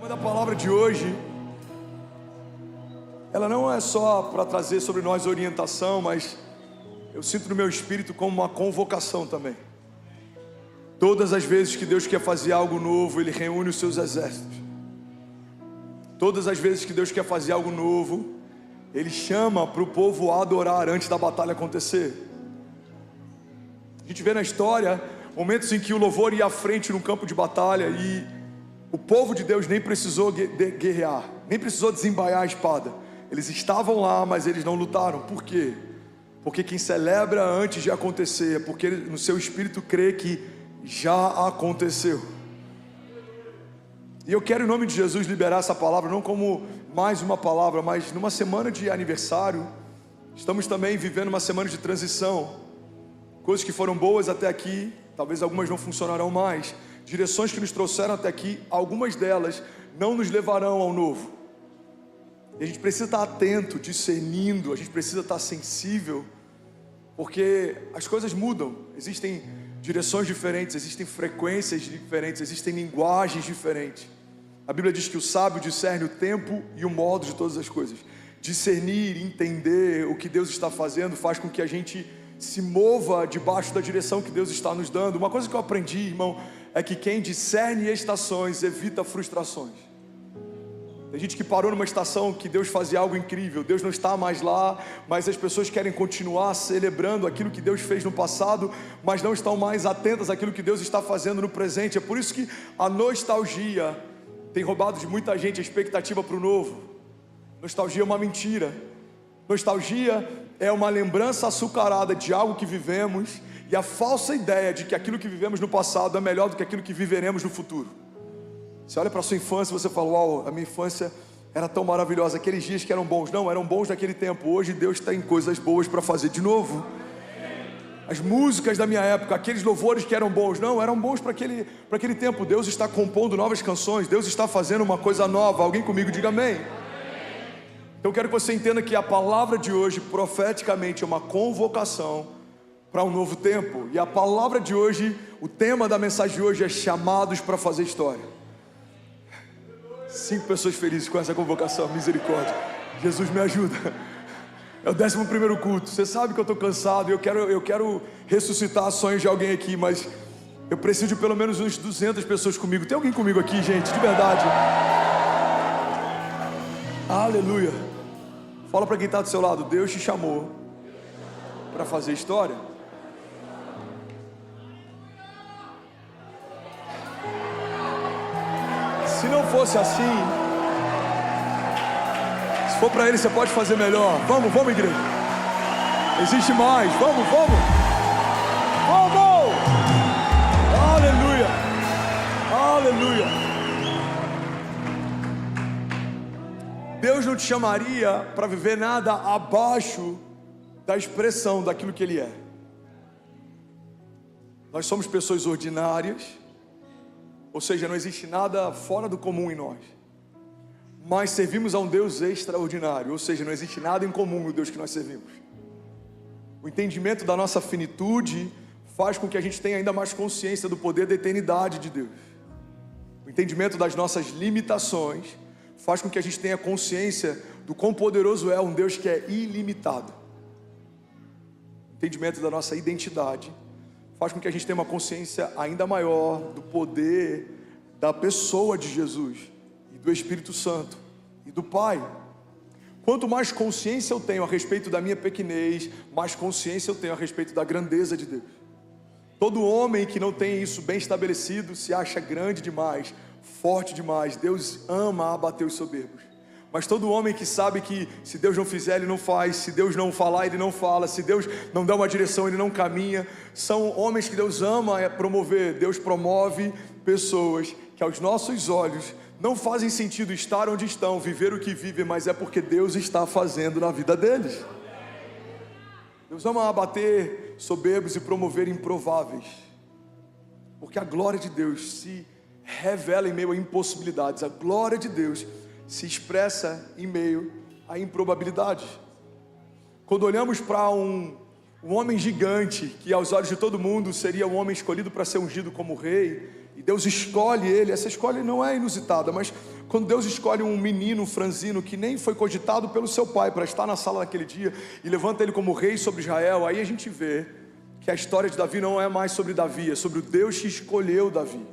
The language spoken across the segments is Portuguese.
Da palavra de hoje, ela não é só para trazer sobre nós orientação, mas eu sinto no meu espírito como uma convocação também. Todas as vezes que Deus quer fazer algo novo, Ele reúne os seus exércitos. Todas as vezes que Deus quer fazer algo novo, Ele chama para o povo a adorar antes da batalha acontecer. A gente vê na história momentos em que o louvor ia à frente num campo de batalha e o povo de Deus nem precisou guerrear, nem precisou desembaiar a espada. Eles estavam lá, mas eles não lutaram. Por quê? Porque quem celebra antes de acontecer, porque no seu espírito crê que já aconteceu. E eu quero, em nome de Jesus, liberar essa palavra, não como mais uma palavra, mas numa semana de aniversário. Estamos também vivendo uma semana de transição. Coisas que foram boas até aqui, talvez algumas não funcionarão mais. Direções que nos trouxeram até aqui, algumas delas não nos levarão ao novo. E a gente precisa estar atento, discernindo, a gente precisa estar sensível, porque as coisas mudam. Existem direções diferentes, existem frequências diferentes, existem linguagens diferentes. A Bíblia diz que o sábio discerne o tempo e o modo de todas as coisas. Discernir, entender o que Deus está fazendo faz com que a gente se mova debaixo da direção que Deus está nos dando. Uma coisa que eu aprendi, irmão, é que quem discerne estações evita frustrações. Tem gente que parou numa estação que Deus fazia algo incrível, Deus não está mais lá, mas as pessoas querem continuar celebrando aquilo que Deus fez no passado, mas não estão mais atentas àquilo que Deus está fazendo no presente. É por isso que a nostalgia tem roubado de muita gente a expectativa para o novo. Nostalgia é uma mentira. Nostalgia é uma lembrança açucarada de algo que vivemos e a falsa ideia de que aquilo que vivemos no passado é melhor do que aquilo que viveremos no futuro. Você olha para a sua infância e você fala: uau, a minha infância era tão maravilhosa, aqueles dias que eram bons. Não, eram bons naquele tempo. Hoje Deus tem coisas boas para fazer de novo. As músicas da minha época, aqueles louvores que eram bons, não, eram bons para aquele tempo. Deus está compondo novas canções, Deus está fazendo uma coisa nova. Alguém comigo diga amém. Então eu quero que você entenda que a palavra de hoje, profeticamente, é uma convocação para um novo tempo. E a palavra de hoje, o tema da mensagem de hoje é chamados para fazer história. 5 pessoas felizes com essa convocação, misericórdia. Jesus me ajuda. É o 11º culto. Você sabe que eu estou cansado, eu quero ressuscitar sonhos de alguém aqui, mas eu preciso de pelo menos uns 200 pessoas comigo. Tem alguém comigo aqui, gente? De verdade. Aleluia. Fala para quem está do seu lado: Deus te chamou para fazer história. Se não fosse assim, se for para Ele, você pode fazer melhor. Vamos, igreja. Existe mais. Vamos. Aleluia. Aleluia. Deus não te chamaria para viver nada abaixo da expressão daquilo que Ele é. Nós somos pessoas ordinárias, ou seja, não existe nada fora do comum em nós, mas servimos a um Deus extraordinário, ou seja, não existe nada em comum no Deus que nós servimos. O entendimento da nossa finitude faz com que a gente tenha ainda mais consciência do poder da eternidade de Deus. O entendimento das nossas limitações faz com que a gente tenha consciência do quão poderoso é um Deus que é ilimitado. O entendimento da nossa identidade faz com que a gente tenha uma consciência ainda maior do poder da pessoa de Jesus e do Espírito Santo e do Pai. Quanto mais consciência eu tenho a respeito da minha pequenez, mais consciência eu tenho a respeito da grandeza de Deus. Todo homem que não tem isso bem estabelecido se acha grande demais, forte demais. Deus ama abater os soberbos. Mas todo homem que sabe que se Deus não fizer, Ele não faz, se Deus não falar, Ele não fala, se Deus não dá uma direção, Ele não caminha, são homens que Deus ama promover. Deus promove pessoas que aos nossos olhos não fazem sentido estar onde estão, viver o que vivem, mas é porque Deus está fazendo na vida deles. Deus ama abater soberbos e promover improváveis, porque a glória de Deus se revela em meio a impossibilidades. A glória de Deus se expressa em meio a improbabilidades. Quando olhamos para um homem gigante, que aos olhos de todo mundo seria um homem escolhido para ser ungido como rei, e Deus escolhe ele. Essa escolha não é inusitada, mas quando Deus escolhe um menino franzino que nem foi cogitado pelo seu pai para estar na sala naquele dia e levanta ele como rei sobre Israel, aí a gente vê que a história de Davi não é mais sobre Davi, é sobre o Deus que escolheu Davi.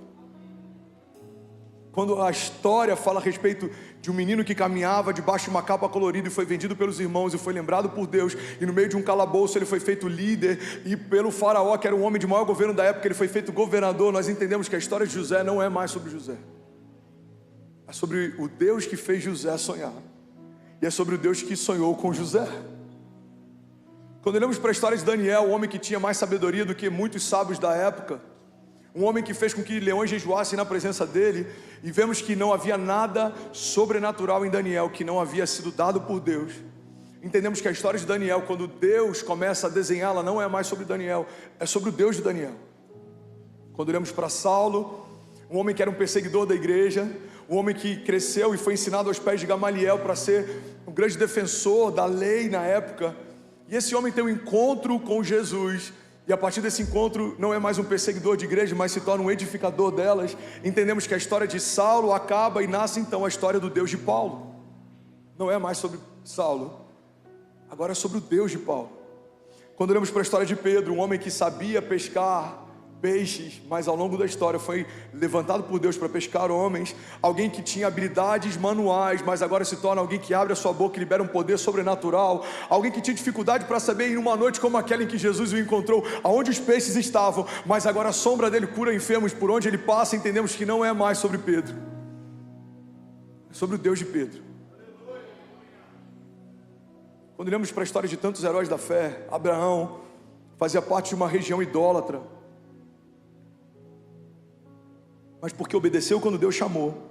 Quando a história fala a respeito de um menino que caminhava debaixo de uma capa colorida e foi vendido pelos irmãos e foi lembrado por Deus, e no meio de um calabouço ele foi feito líder, e pelo faraó, que era o homem de maior governo da época, ele foi feito governador, nós entendemos que a história de José não é mais sobre José, é sobre o Deus que fez José sonhar, e é sobre o Deus que sonhou com José. Quando olhamos para a história de Daniel, o homem que tinha mais sabedoria do que muitos sábios da época, um homem que fez com que leões jejuassem na presença dele, e vemos que não havia nada sobrenatural em Daniel que não havia sido dado por Deus. Entendemos que a história de Daniel, quando Deus começa a desenhá-la, não é mais sobre Daniel, é sobre o Deus de Daniel. Quando olhamos para Saulo, um homem que era um perseguidor da igreja, um homem que cresceu e foi ensinado aos pés de Gamaliel para ser um grande defensor da lei na época, e esse homem tem um encontro com Jesus, e a partir desse encontro não é mais um perseguidor de igreja, mas se torna um edificador delas. Entendemos que a história de Saulo acaba e nasce então a história do Deus de Paulo. Não é mais sobre Saulo, agora é sobre o Deus de Paulo. Quando olhamos para a história de Pedro, um homem que sabia pescar peixes, mas ao longo da história foi levantado por Deus para pescar homens, alguém que tinha habilidades manuais, mas agora se torna alguém que abre a sua boca e libera um poder sobrenatural, alguém que tinha dificuldade para saber em uma noite como aquela em que Jesus o encontrou, aonde os peixes estavam, mas agora a sombra dele cura enfermos, por onde ele passa, entendemos que não é mais sobre Pedro, é sobre o Deus de Pedro. Quando olhamos para a história de tantos heróis da fé, Abraão fazia parte de uma região idólatra, mas porque obedeceu quando Deus chamou,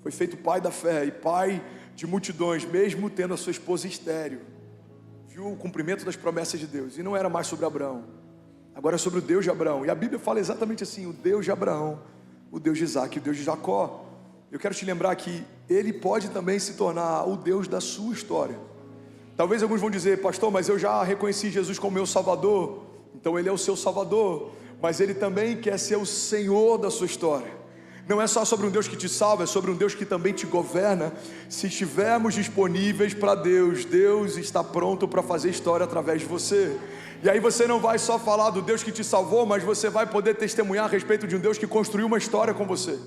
foi feito pai da fé e pai de multidões, mesmo tendo a sua esposa estéril, viu o cumprimento das promessas de Deus, e não era mais sobre Abraão, agora é sobre o Deus de Abraão, e a Bíblia fala exatamente assim, o Deus de Abraão, o Deus de Isaac, o Deus de Jacó. Eu quero te lembrar que Ele pode também se tornar o Deus da sua história. Talvez alguns vão dizer, pastor, mas eu já reconheci Jesus como meu Salvador, então Ele é o seu Salvador, mas Ele também quer ser o Senhor da sua história. Não é só sobre um Deus que te salva, é sobre um Deus que também te governa. Se estivermos disponíveis para Deus, Deus está pronto para fazer história através de você. E aí você não vai só falar do Deus que te salvou, mas você vai poder testemunhar a respeito de um Deus que construiu uma história com você.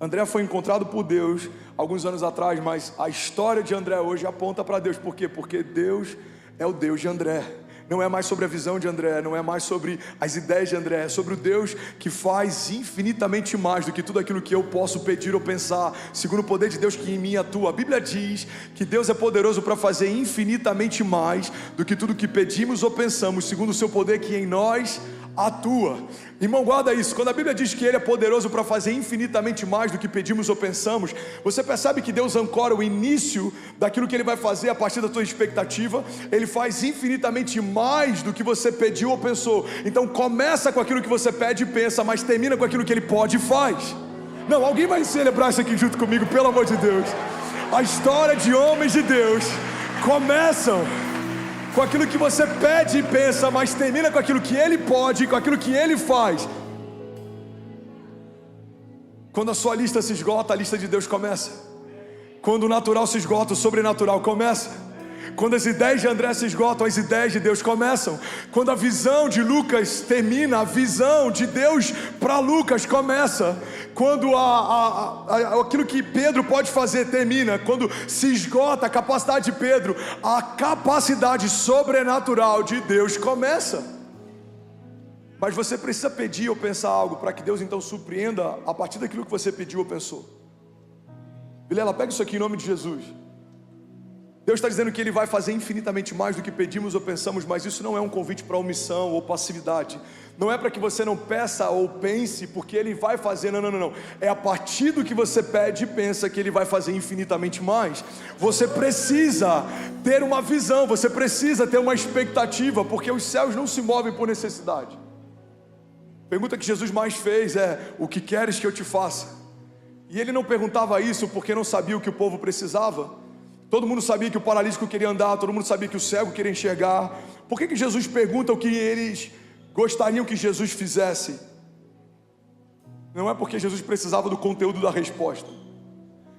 André foi encontrado por Deus alguns anos atrás, mas a história de André hoje aponta para Deus. Por quê? Porque Deus é o Deus de André. Não é mais sobre a visão de André, não é mais sobre as ideias de André, é sobre o Deus que faz infinitamente mais do que tudo aquilo que eu posso pedir ou pensar, segundo o poder de Deus que em mim atua. A Bíblia diz que Deus é poderoso para fazer infinitamente mais do que tudo que pedimos ou pensamos, segundo o seu poder que em nós atua. Irmão, guarda isso. Quando a Bíblia diz que Ele é poderoso para fazer infinitamente mais do que pedimos ou pensamos, você percebe que Deus ancora o início daquilo que Ele vai fazer a partir da tua expectativa. Ele faz infinitamente mais do que você pediu ou pensou. Então começa com aquilo que você pede e pensa, mas termina com aquilo que Ele pode e faz. Não, alguém vai celebrar isso aqui junto comigo, pelo amor de Deus. A história de homens de Deus começam com aquilo que você pede e pensa, mas termina com aquilo que Ele pode, com aquilo que Ele faz. Quando a sua lista se esgota, a lista de Deus começa. Quando o natural se esgota, o sobrenatural começa. Quando as ideias de André se esgotam, as ideias de Deus começam. Quando a visão de Lucas termina, a visão de Deus para Lucas começa. Quando aquilo que Pedro pode fazer termina. Quando se esgota a capacidade de Pedro, a capacidade sobrenatural de Deus começa. Mas você precisa pedir ou pensar algo para que Deus então surpreenda a partir daquilo que você pediu ou pensou. Vilela, pega isso aqui em nome de Jesus. Deus está dizendo que Ele vai fazer infinitamente mais do que pedimos ou pensamos, mas isso não é um convite para omissão ou passividade. Não é para que você não peça ou pense, porque Ele vai fazer, não. É a partir do que você pede e pensa que Ele vai fazer infinitamente mais. Você precisa ter uma visão, você precisa ter uma expectativa, porque os céus não se movem por necessidade. A pergunta que Jesus mais fez é: o que queres que eu te faça? E Ele não perguntava isso porque não sabia o que o povo precisava. Todo mundo sabia que o paralítico queria andar, todo mundo sabia que o cego queria enxergar. Por que Jesus pergunta o que eles gostariam que Jesus fizesse, não é porque Jesus precisava do conteúdo da resposta,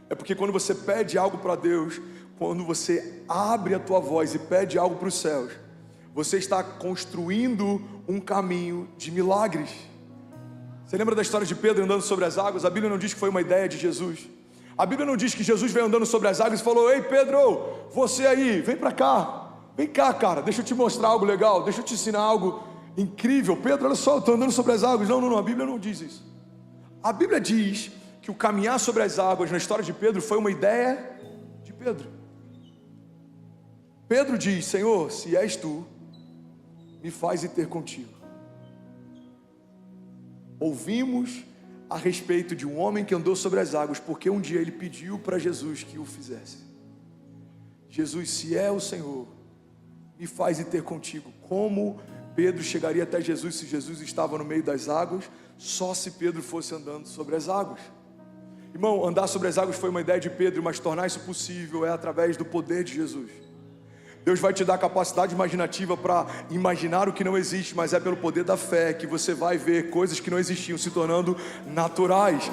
é porque quando você pede algo para Deus, quando você abre a tua voz e pede algo para os céus, você está construindo um caminho de milagres. Você lembra da história de Pedro andando sobre as águas? A Bíblia não diz que foi uma ideia de Jesus. A Bíblia não diz que Jesus veio andando sobre as águas e falou: ei Pedro, você aí, vem para cá. Vem cá, cara, deixa eu te mostrar algo legal, deixa eu te ensinar algo incrível. Pedro, olha só, eu estou andando sobre as águas. Não, a Bíblia não diz isso. A Bíblia diz que o caminhar sobre as águas na história de Pedro foi uma ideia de Pedro. Pedro diz: Senhor, se és tu, me faz ir ter contigo. Ouvimos a respeito de um homem que andou sobre as águas, porque um dia ele pediu para Jesus que o fizesse. Jesus, se é o Senhor, me faz ir ter contigo. Como Pedro chegaria até Jesus se Jesus estava no meio das águas? Só se Pedro fosse andando sobre as águas. Irmão, andar sobre as águas foi uma ideia de Pedro, mas tornar isso possível é através do poder de Jesus. Deus vai te dar capacidade imaginativa para imaginar o que não existe, mas é pelo poder da fé que você vai ver coisas que não existiam se tornando naturais.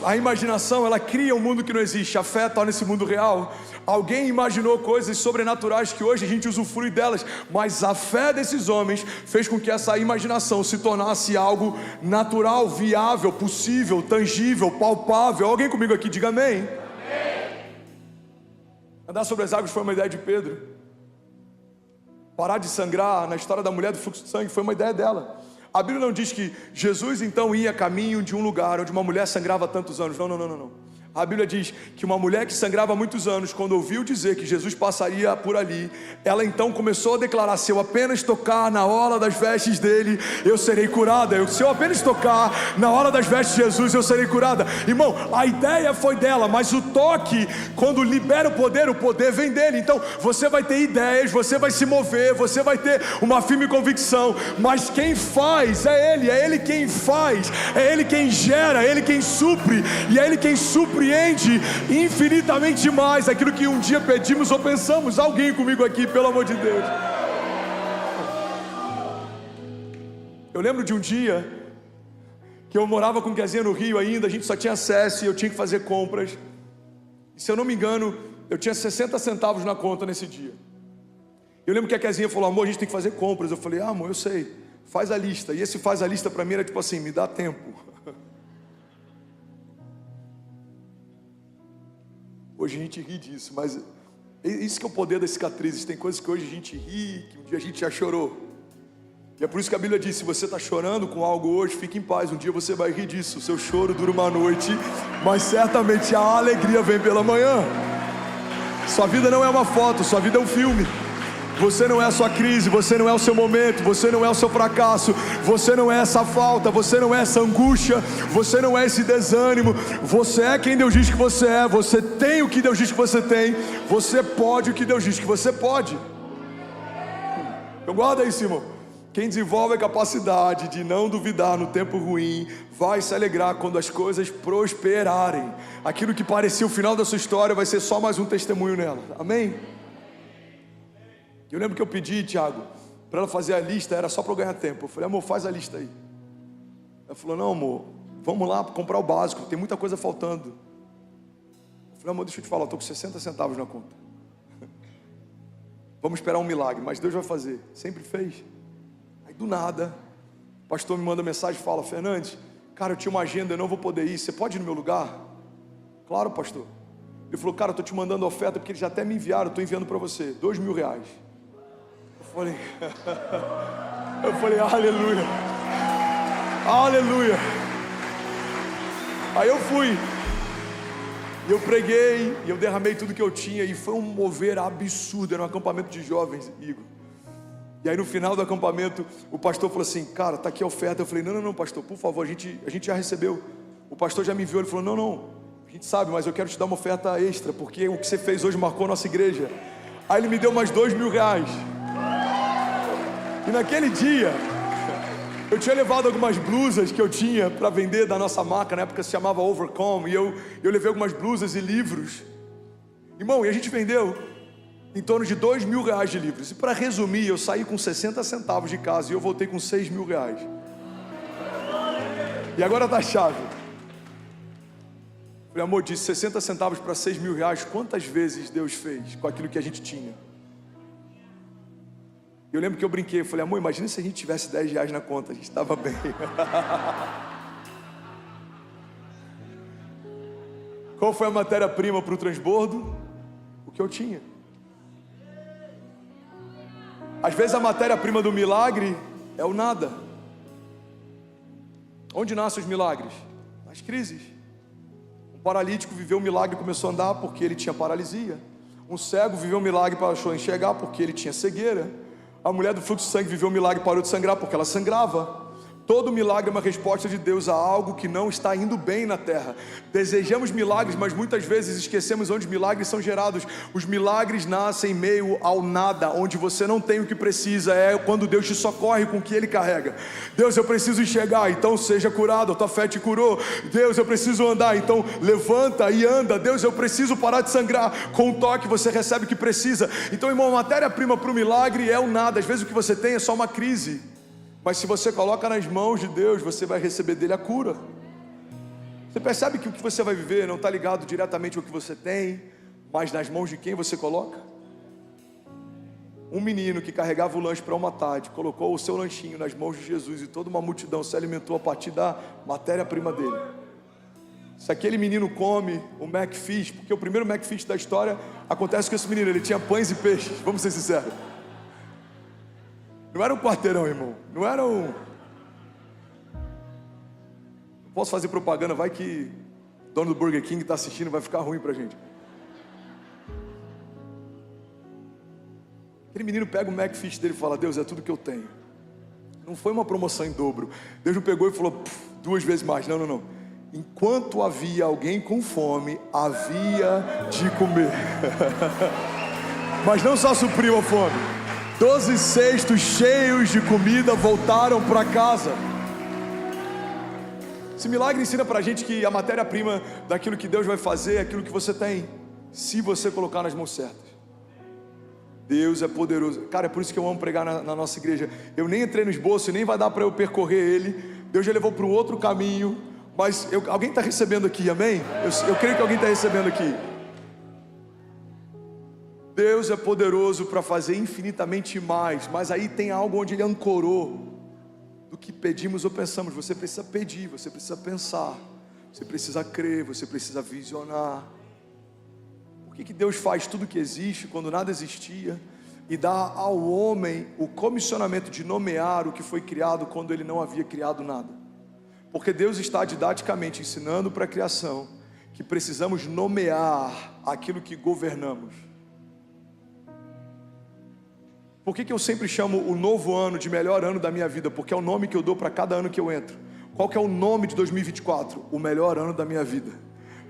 A imaginação, ela cria um mundo que não existe. A fé torna esse mundo real. Alguém imaginou coisas sobrenaturais que hoje a gente usufrui delas, mas a fé desses homens fez com que essa imaginação se tornasse algo natural, viável, possível, tangível, palpável. Alguém comigo aqui, diga amém. Andar sobre as águas foi uma ideia de Pedro. Parar de sangrar na história da mulher do fluxo de sangue foi uma ideia dela. A Bíblia não diz que Jesus então ia a caminho de um lugar onde uma mulher sangrava há tantos anos. Não. A Bíblia diz que uma mulher que sangrava há muitos anos, quando ouviu dizer que Jesus passaria por ali, ela então começou a declarar: se eu apenas tocar na orla das vestes dele, eu serei curada. Se eu apenas tocar na orla das vestes de Jesus, eu serei curada. Irmão, a ideia foi dela, mas o toque, quando libera o poder vem dele. Então você vai ter ideias, você vai se mover, você vai ter uma firme convicção, mas quem faz é ele quem faz, é ele quem gera, é ele quem supre, e é ele quem supre infinitamente mais aquilo que um dia pedimos ou pensamos. Alguém comigo aqui, pelo amor de Deus. Eu lembro de um dia que eu morava com Kezinha no Rio ainda, a gente só tinha acesso e eu tinha que fazer compras. E se eu não me engano, eu tinha 60 centavos na conta nesse dia. Eu lembro que a Kezinha falou: amor, a gente tem que fazer compras. Eu falei: amor, eu sei, faz a lista. E esse faz a lista para mim era tipo assim: me dá tempo. Hoje a gente ri disso, mas isso que é o poder das cicatrizes. Tem coisas que hoje a gente ri, que um dia a gente já chorou. E é por isso que a Bíblia diz: se você está chorando com algo hoje, fique em paz, um dia você vai rir disso. O seu choro dura uma noite, mas certamente a alegria vem pela manhã. Sua vida não é uma foto, sua vida é um filme. Você não é a sua crise, você não é o seu momento, você não é o seu fracasso, você não é essa falta, você não é essa angústia, você não é esse desânimo. Você é quem Deus diz que você é, você tem o que Deus diz que você tem, você pode o que Deus diz que você pode. Então guarda isso, irmão. Quem desenvolve a capacidade de não duvidar no tempo ruim, vai se alegrar quando as coisas prosperarem. Aquilo que parecia o final da sua história vai ser só mais um testemunho nela. Amém? Eu lembro que eu pedi, Tiago, para ela fazer a lista, era só para eu ganhar tempo. Eu falei: amor, faz a lista aí. Ela falou: não, amor, vamos lá comprar o básico, tem muita coisa faltando. Eu falei: amor, deixa eu te falar, eu estou com 60 centavos na conta. Vamos esperar um milagre, mas Deus vai fazer. Sempre fez. Aí do nada, o pastor me manda mensagem e fala: Fernandes, cara, eu tinha uma agenda, eu não vou poder ir, você pode ir no meu lugar? Claro, pastor. Ele falou: cara, eu estou te mandando oferta, porque eles já até me enviaram, eu estou enviando para você, R$2.000. Eu falei, aleluia, aleluia. Aí eu fui, e eu preguei, e eu derramei tudo que eu tinha, e foi um mover absurdo. Era um acampamento de jovens, Igor. E aí no final do acampamento, o pastor falou assim: cara, tá aqui a oferta. Eu falei: não, pastor, por favor, a gente já recebeu. O pastor já me enviou, ele falou: não, a gente sabe, mas eu quero te dar uma oferta extra, porque o que você fez hoje marcou a nossa igreja. Aí ele me deu mais R$2.000. E naquele dia, eu tinha levado algumas blusas que eu tinha para vender da nossa marca, na época se chamava Overcome, e eu levei algumas blusas e livros. Irmão, e a gente vendeu. em torno de R$2.000 de livros. E para resumir, eu saí com 60 centavos de casa e eu voltei com R$6.000. E agora tá a chave. Falei, amor, de 60 centavos para R$6.000, quantas vezes Deus fez com aquilo que a gente tinha? Eu lembro que eu brinquei, eu falei, amor, imagina se a gente tivesse R$10 na conta, a gente estava bem. Qual foi a matéria-prima para o transbordo? O que eu tinha. Às vezes a matéria-prima do milagre é o nada. Onde nascem os milagres? Nas crises. Um paralítico viveu um milagre e começou a andar porque ele tinha paralisia. Um cego viveu um milagre e passou a enxergar porque ele tinha cegueira. A mulher do fluxo de sangue viveu um milagre e parou de sangrar porque ela sangrava. Todo milagre é uma resposta de Deus a algo que não está indo bem na terra. Desejamos milagres, mas muitas vezes esquecemos onde milagres são gerados. Os milagres nascem em meio ao nada, onde você não tem o que precisa. É quando Deus te socorre com o que Ele carrega. Deus, eu preciso enxergar, então seja curado, a tua fé te curou. Deus, eu preciso andar, então levanta e anda. Deus, eu preciso parar de sangrar. Com um toque você recebe o que precisa. Então, irmão, a matéria-prima para o milagre é o nada. Às vezes o que você tem é só uma crise. Mas se você coloca nas mãos de Deus, você vai receber dele a cura. Você percebe que o que você vai viver não está ligado diretamente ao que você tem, mas nas mãos de quem você coloca? Um menino que carregava o lanche para uma tarde, colocou o seu lanchinho nas mãos de Jesus e toda uma multidão se alimentou a partir da matéria-prima dele. Se aquele menino come o McFish, porque o primeiro McFish da história acontece com esse menino, ele tinha pães e peixes, vamos ser sinceros. Não era um quarteirão, irmão. Não era um... Não posso fazer propaganda, vai que o dono do Burger King está assistindo, vai ficar ruim pra gente. Aquele menino pega o McFish dele e fala, Deus, é tudo que eu tenho. Não foi uma promoção em dobro. Deus não pegou e falou, 2 vezes mais. Não. Enquanto havia alguém com fome, havia de comer. Mas não só supriu a fome. 12 cestos cheios de comida voltaram para casa. Esse milagre ensina para a gente que a matéria-prima daquilo que Deus vai fazer é aquilo que você tem, se você colocar nas mãos certas. Deus é poderoso. Cara, é por isso que eu amo pregar na nossa igreja. Eu nem entrei no esboço e nem vai dar para eu percorrer ele. Deus já levou para um outro caminho. Mas alguém está recebendo aqui, amém? Eu creio que alguém está recebendo aqui. Deus é poderoso para fazer infinitamente mais, mas aí tem algo onde Ele ancorou do que pedimos ou pensamos. Você precisa pedir, você precisa pensar, você precisa crer, você precisa visionar. Por que Deus faz tudo que existe quando nada existia e dá ao homem o comissionamento de nomear o que foi criado quando Ele não havia criado nada? Porque Deus está didaticamente ensinando para a criação que precisamos nomear aquilo que governamos. Por que eu sempre chamo o novo ano de melhor ano da minha vida? Porque é o nome que eu dou para cada ano que eu entro. Qual que é o nome de 2024? O melhor ano da minha vida.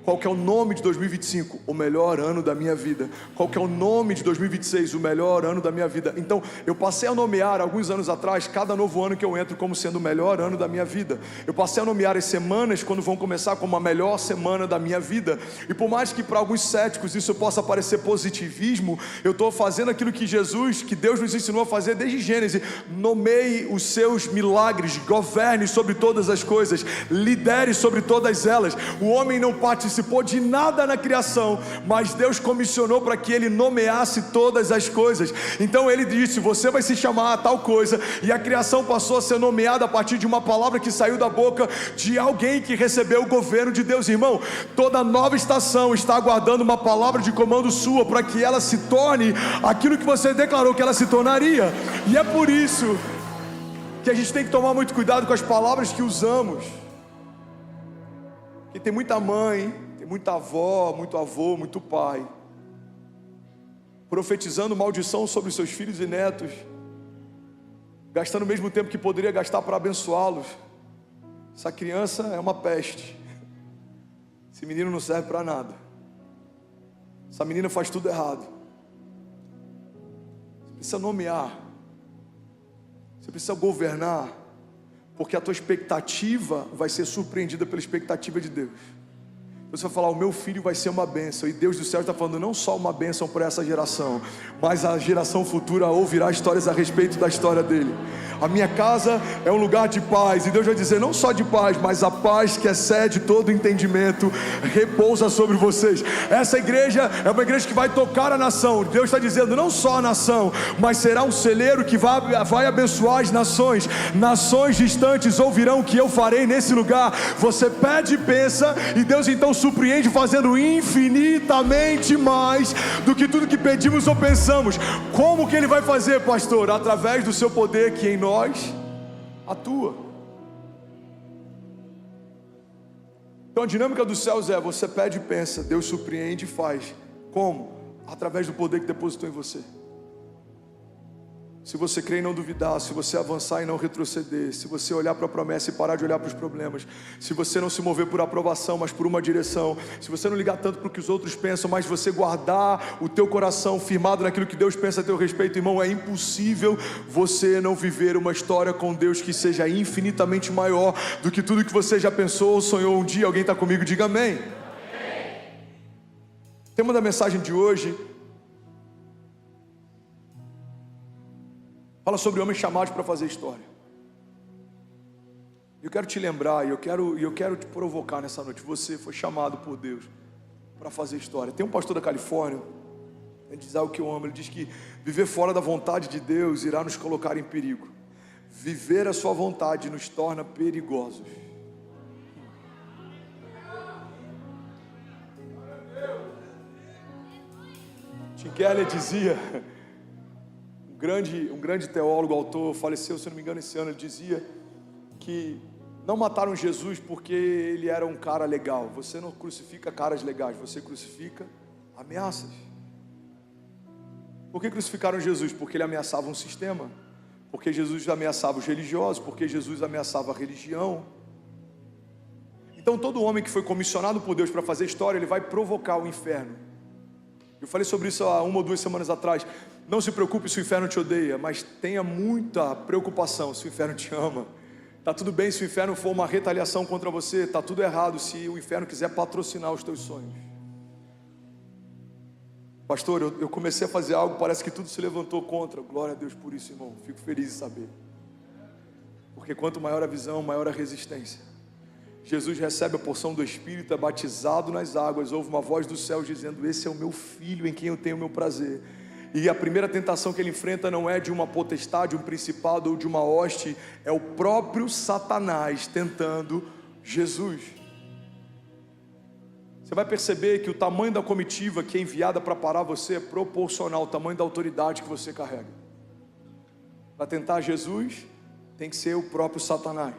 Qual que é o nome de 2025? O melhor ano da minha vida. Qual que é o nome de 2026? O melhor ano da minha vida. Então, eu passei a nomear, alguns anos atrás, cada novo ano que eu entro como sendo o melhor ano da minha vida. Eu passei a nomear as semanas, quando vão começar, como a melhor semana da minha vida. E por mais que para alguns céticos isso possa parecer positivismo, eu estou fazendo aquilo que Deus nos ensinou a fazer desde Gênesis. Nomeie os seus milagres, governe sobre todas as coisas, lidere sobre todas elas. O homem não participou de nada na criação, mas Deus comissionou para que ele nomeasse todas as coisas. Então ele disse, você vai se chamar a tal coisa, e a criação passou a ser nomeada a partir de uma palavra que saiu da boca de alguém que recebeu o governo de Deus. Irmão, toda nova estação está aguardando uma palavra de comando sua, para que ela se torne aquilo que você declarou que ela se tornaria. E é por isso que a gente tem que tomar muito cuidado com as palavras que usamos. Porque tem muita mãe, tem muita avó, muito avô, muito pai profetizando maldição sobre seus filhos e netos, gastando o mesmo tempo que poderia gastar para abençoá-los. Essa criança é uma peste. Esse menino não serve para nada. Essa menina faz tudo errado. Você precisa nomear. Você precisa governar. Porque a tua expectativa vai ser surpreendida pela expectativa de Deus. Você vai falar, o meu filho vai ser uma bênção. E Deus do céu está falando não só uma bênção para essa geração, mas a geração futura ouvirá histórias a respeito da história dele. A minha casa é um lugar de paz. E Deus vai dizer não só de paz, mas a paz que excede todo entendimento repousa sobre vocês. Essa igreja é uma igreja que vai tocar a nação. Deus está dizendo não só a nação, mas será um celeiro que vai abençoar as nações. Nações distantes ouvirão o que eu farei nesse lugar. Você pede e pensa, e Deus então surpreende fazendo infinitamente mais do que tudo que pedimos ou pensamos. Como que Ele vai fazer, pastor? Através do seu poder que em nós atua. Então a dinâmica dos céus é: você pede e pensa, Deus surpreende e faz. Como? Através do poder que depositou em você. Se você crer e não duvidar, se você avançar e não retroceder, se você olhar para a promessa e parar de olhar para os problemas, se você não se mover por aprovação, mas por uma direção, se você não ligar tanto para o que os outros pensam, mas você guardar o teu coração firmado naquilo que Deus pensa a teu respeito, irmão, é impossível você não viver uma história com Deus que seja infinitamente maior do que tudo que você já pensou ou sonhou um dia. Alguém está comigo? Diga amém. O tema da mensagem de hoje fala sobre homens chamados para fazer história. Eu quero te lembrar, e eu quero te provocar nessa noite. Você foi chamado por Deus para fazer história. Tem um pastor da Califórnia, ele diz algo que eu amo. Ele diz que viver fora da vontade de Deus irá nos colocar em perigo. Viver a sua vontade nos torna perigosos. Tim Keller dizia, um grande teólogo, autor, faleceu, se não me engano, esse ano, ele dizia que não mataram Jesus porque ele era um cara legal. Você não crucifica caras legais, você crucifica ameaças. Por que crucificaram Jesus? Porque ele ameaçava um sistema, porque Jesus ameaçava os religiosos, porque Jesus ameaçava a religião. Então todo homem que foi comissionado por Deus para fazer história, ele vai provocar o inferno. Eu falei sobre isso há 1 ou 2 semanas atrás. Não se preocupe se o inferno te odeia, mas tenha muita preocupação se o inferno te ama. Está tudo bem se o inferno for uma retaliação contra você, está tudo errado se o inferno quiser patrocinar os teus sonhos. Pastor, eu comecei a fazer algo, parece que tudo se levantou contra. Glória a Deus por isso, irmão, fico feliz de saber. Porque quanto maior a visão, maior a resistência. Jesus recebe a porção do Espírito, é batizado nas águas, ouve uma voz do céu dizendo: esse é o meu filho em quem eu tenho o meu prazer. E a primeira tentação que ele enfrenta não é de uma potestade, um principado ou de uma hoste, é o próprio Satanás tentando Jesus. Você vai perceber que o tamanho da comitiva que é enviada para parar você é proporcional ao tamanho da autoridade que você carrega. Para tentar Jesus, tem que ser o próprio Satanás.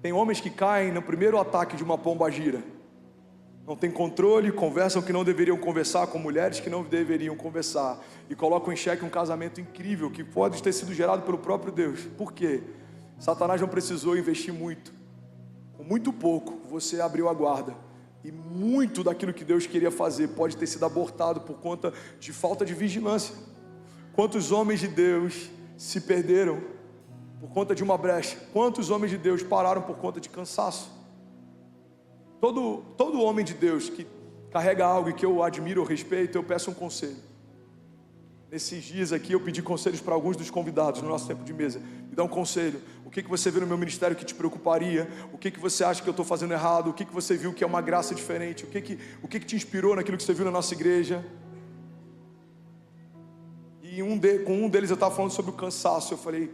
Tem homens que caem no primeiro ataque de uma pombagira. Não tem controle, conversam que não deveriam conversar com mulheres que não deveriam conversar. E colocam em xeque um casamento incrível que pode ter sido gerado pelo próprio Deus. Por quê? Satanás não precisou investir muito. Com muito pouco, você abriu a guarda. E muito daquilo que Deus queria fazer pode ter sido abortado por conta de falta de vigilância. Quantos homens de Deus se perderam por conta de uma brecha? Quantos homens de Deus pararam por conta de cansaço? Todo homem de Deus que carrega algo e que eu admiro ou respeito, eu peço um conselho. Nesses dias aqui eu pedi conselhos para alguns dos convidados no nosso tempo de mesa. Me dá um conselho. O que você vê no meu ministério que te preocuparia? O que você acha que eu estou fazendo errado? O que você viu que é uma graça diferente? O que te inspirou naquilo que você viu na nossa igreja? E com um deles eu estava falando sobre o cansaço. Eu falei: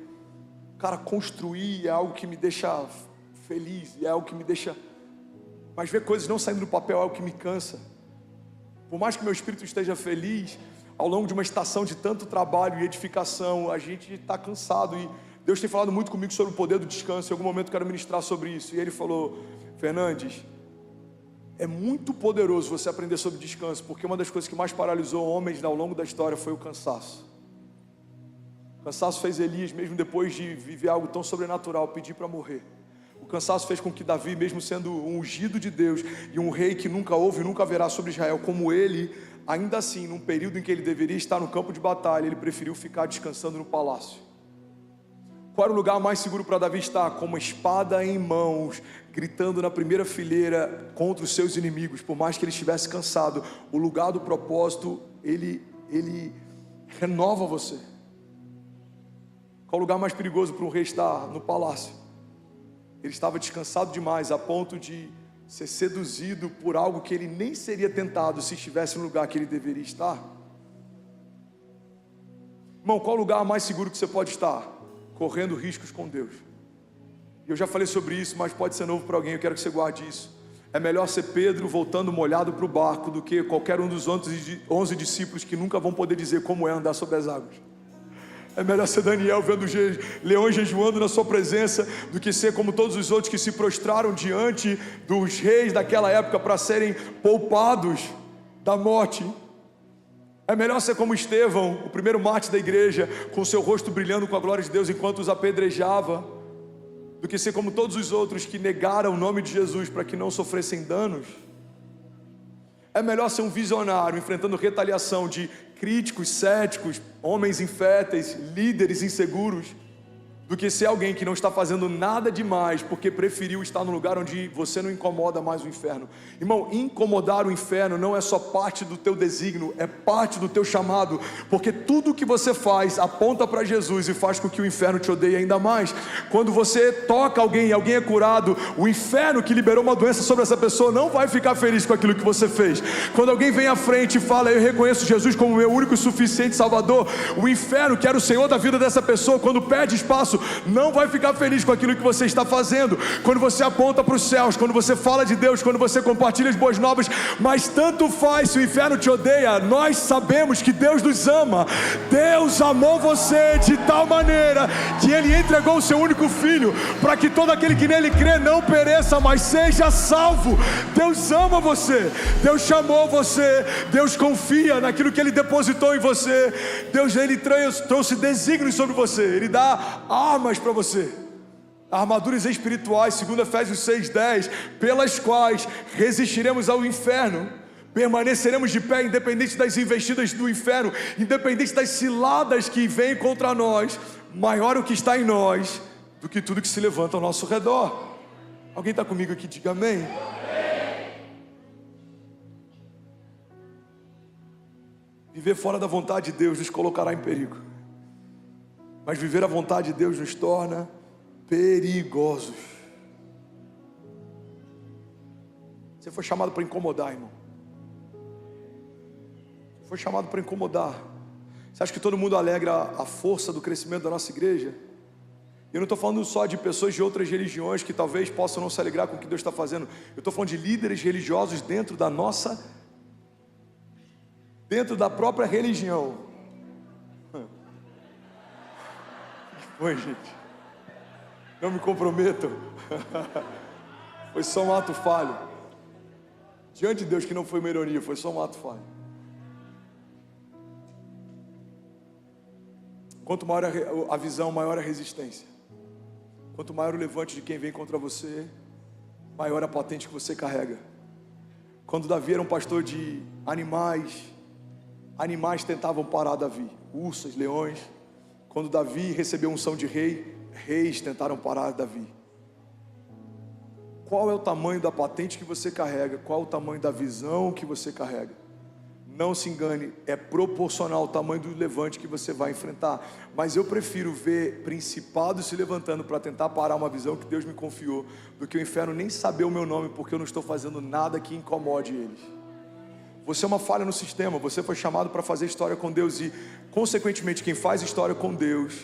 cara, construir é algo que me deixa feliz, é algo que me deixa... Mas ver coisas não saindo do papel é algo que me cansa. Por mais que meu espírito esteja feliz, ao longo de uma estação de tanto trabalho e edificação, a gente está cansado. E Deus tem falado muito comigo sobre o poder do descanso. Em algum momento eu quero ministrar sobre isso. E Ele falou: Fernandes, é muito poderoso você aprender sobre descanso, porque uma das coisas que mais paralisou homens ao longo da história foi o cansaço. O cansaço fez Elias, mesmo depois de viver algo tão sobrenatural, pedir para morrer. O cansaço fez com que Davi, mesmo sendo um ungido de Deus e um rei que nunca houve e nunca haverá sobre Israel como ele, ainda assim, num período em que ele deveria estar no campo de batalha, ele preferiu ficar descansando no palácio. Qual era o lugar mais seguro para Davi estar? Com uma espada em mãos, gritando na primeira fileira contra os seus inimigos. Por mais que ele estivesse cansado, o lugar do propósito, ele renova você. Qual o lugar mais perigoso para um rei estar? No palácio. Ele estava descansado demais, a ponto de ser seduzido por algo que ele nem seria tentado se estivesse no lugar que ele deveria estar. Irmão, qual o lugar mais seguro que você pode estar? Correndo riscos com Deus. E eu já falei sobre isso, mas pode ser novo para alguém, eu quero que você guarde isso. É melhor ser Pedro voltando molhado para o barco do que qualquer um dos 11 discípulos que nunca vão poder dizer como é andar sobre as águas. É melhor ser Daniel vendo leões jejuando na sua presença do que ser como todos os outros que se prostraram diante dos reis daquela época para serem poupados da morte. É melhor ser como Estevão, o primeiro mártir da igreja, com seu rosto brilhando com a glória de Deus enquanto os apedrejava, do que ser como todos os outros que negaram o nome de Jesus para que não sofressem danos. É melhor ser um visionário enfrentando retaliação de críticos, céticos, homens inférteis, líderes inseguros, do que ser alguém que não está fazendo nada demais porque preferiu estar no lugar onde você não incomoda mais o inferno. Irmão, incomodar o inferno não é só parte do teu desígnio, é parte do teu chamado, porque tudo que você faz aponta para Jesus e faz com que o inferno te odeie ainda mais. Quando você toca alguém e alguém é curado, o inferno que liberou uma doença sobre essa pessoa não vai ficar feliz com aquilo que você fez. Quando alguém vem à frente e fala, eu reconheço Jesus como meu único e suficiente Salvador, o inferno, que era o Senhor da vida dessa pessoa, quando perde espaço, não vai ficar feliz com aquilo que você está fazendo. Quando você aponta para os céus, quando você fala de Deus, quando você compartilha as boas novas, mas tanto faz se o inferno te odeia, nós sabemos que Deus nos ama. Deus amou você de tal maneira que Ele entregou o seu único Filho, para que todo aquele que nele crê não pereça, mas seja salvo. Deus ama você, Deus chamou você, Deus confia naquilo que Ele depositou em você. Deus, Ele trouxe desígnios sobre você, Ele dá armas para você, armaduras espirituais, segundo Efésios 6:10, pelas quais resistiremos ao inferno, permaneceremos de pé, independente das investidas do inferno, independente das ciladas que vêm contra nós. Maior o que está em nós do que tudo que se levanta ao nosso redor. Alguém está comigo aqui? Diga amém. Viver fora da vontade de Deus nos colocará em perigo, mas viver a vontade de Deus nos torna perigosos. Você foi chamado para incomodar, irmão. Você foi chamado para incomodar. Você acha que todo mundo alegra a força do crescimento da nossa igreja? Eu não estou falando só de pessoas de outras religiões que talvez possam não se alegrar com o que Deus está fazendo. Eu estou falando de líderes religiosos dentro da própria religião. Oi, gente, não me comprometam. Foi só um ato falho diante de Deus, que não foi uma ironia, foi só um ato falho. Quanto maior a visão, maior a resistência. Quanto maior o levante de quem vem contra você, maior a patente que você carrega. Quando Davi era um pastor de animais tentavam parar Davi, ursas, leões. Quando Davi recebeu unção de rei, reis tentaram parar Davi. Qual é o tamanho da patente que você carrega? Qual é o tamanho da visão que você carrega? Não se engane, é proporcional ao tamanho do levante que você vai enfrentar. Mas eu prefiro ver principados se levantando para tentar parar uma visão que Deus me confiou, do que o inferno nem saber o meu nome, porque eu não estou fazendo nada que incomode eles. Você é uma falha no sistema, você foi chamado para fazer história com Deus e, consequentemente, quem faz história com Deus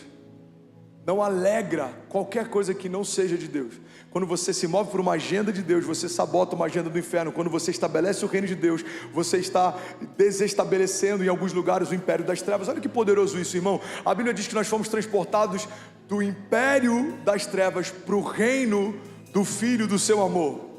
não alegra qualquer coisa que não seja de Deus. Quando você se move por uma agenda de Deus, você sabota uma agenda do inferno. Quando você estabelece o reino de Deus, você está desestabelecendo em alguns lugares o império das trevas. Olha que poderoso isso, irmão. A Bíblia diz que nós fomos transportados do império das trevas para o reino do Filho do seu amor.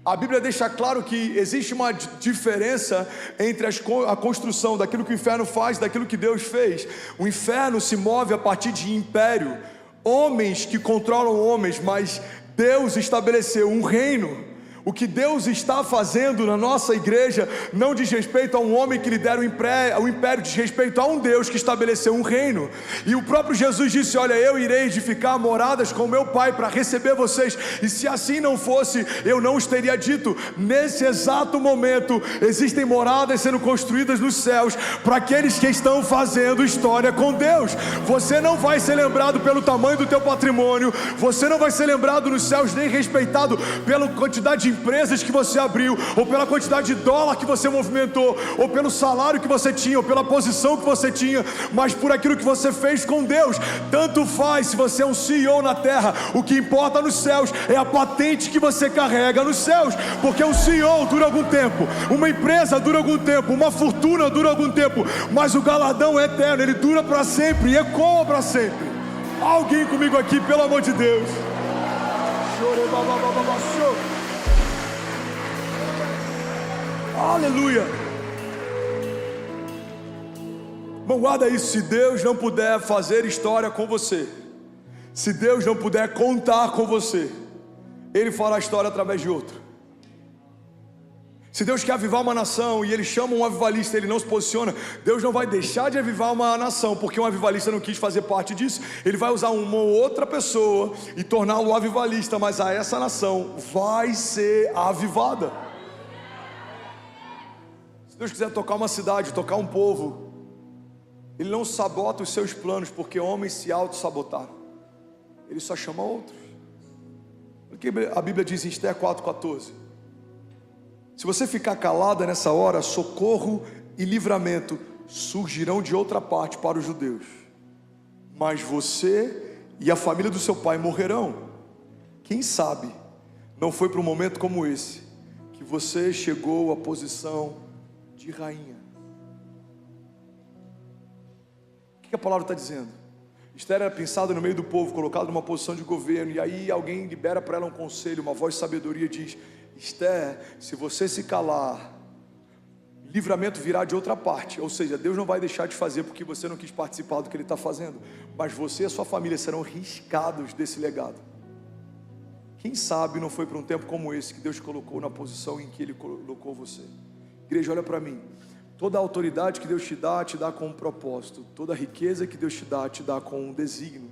A Bíblia deixa claro que existe uma diferença entre a construção daquilo que o inferno faz e daquilo que Deus fez. O inferno se move a partir de império, homens que controlam homens, mas Deus estabeleceu um reino O que Deus está fazendo na nossa igreja não diz respeito a um homem que lidera o império, diz respeito a um Deus que estabeleceu um reino. E o próprio Jesus disse: olha, eu irei edificar moradas com meu Pai para receber vocês. E se assim não fosse, eu não os teria dito. Nesse exato momento, existem moradas sendo construídas nos céus para aqueles que estão fazendo história com Deus. Você não vai ser lembrado pelo tamanho do teu patrimônio, você não vai ser lembrado nos céus nem respeitado pela quantidade de empresas que você abriu, ou pela quantidade de dólar que você movimentou, ou pelo salário que você tinha, ou pela posição que você tinha, mas por aquilo que você fez com Deus. Tanto faz se você é um CEO na terra, o que importa nos céus é a patente que você carrega nos céus, porque um CEO dura algum tempo, uma empresa dura algum tempo, uma fortuna dura algum tempo, mas o galardão é eterno, ele dura para sempre e ecoa para sempre. Alguém comigo aqui, pelo amor de Deus. Aleluia. Bom, guarda isso. Se Deus não puder fazer história com você, se Deus não puder contar com você, Ele fará história através de outro. Se Deus quer avivar uma nação e Ele chama um avivalista, Ele não se posiciona, Deus não vai deixar de avivar uma nação porque um avivalista não quis fazer parte disso. Ele vai usar uma outra pessoa e torná-lo avivalista, mas a essa nação vai ser avivada. Se Deus quiser tocar uma cidade, tocar um povo, Ele não sabota os seus planos porque homens se auto-sabotaram. Ele só chama outros. Porque a Bíblia diz em Esther 4,14: se você ficar calada nessa hora, socorro e livramento surgirão de outra parte para os judeus, mas você e a família do seu pai morrerão. Quem sabe não foi para um momento como esse que você chegou à posição de rainha. O que a palavra está dizendo? Esther era pensada no meio do povo, colocada numa posição de governo, e aí alguém libera para ela um conselho, uma voz de sabedoria diz: Esther, se você se calar, livramento virá de outra parte. Ou seja, Deus não vai deixar de fazer porque você não quis participar do que Ele está fazendo, mas você e a sua família serão riscados desse legado. Quem sabe não foi para um tempo como esse que Deus te colocou na posição em que Ele colocou você. Igreja, olha para mim. Toda a autoridade que Deus te dá com um propósito. Toda a riqueza que Deus te dá com um desígnio.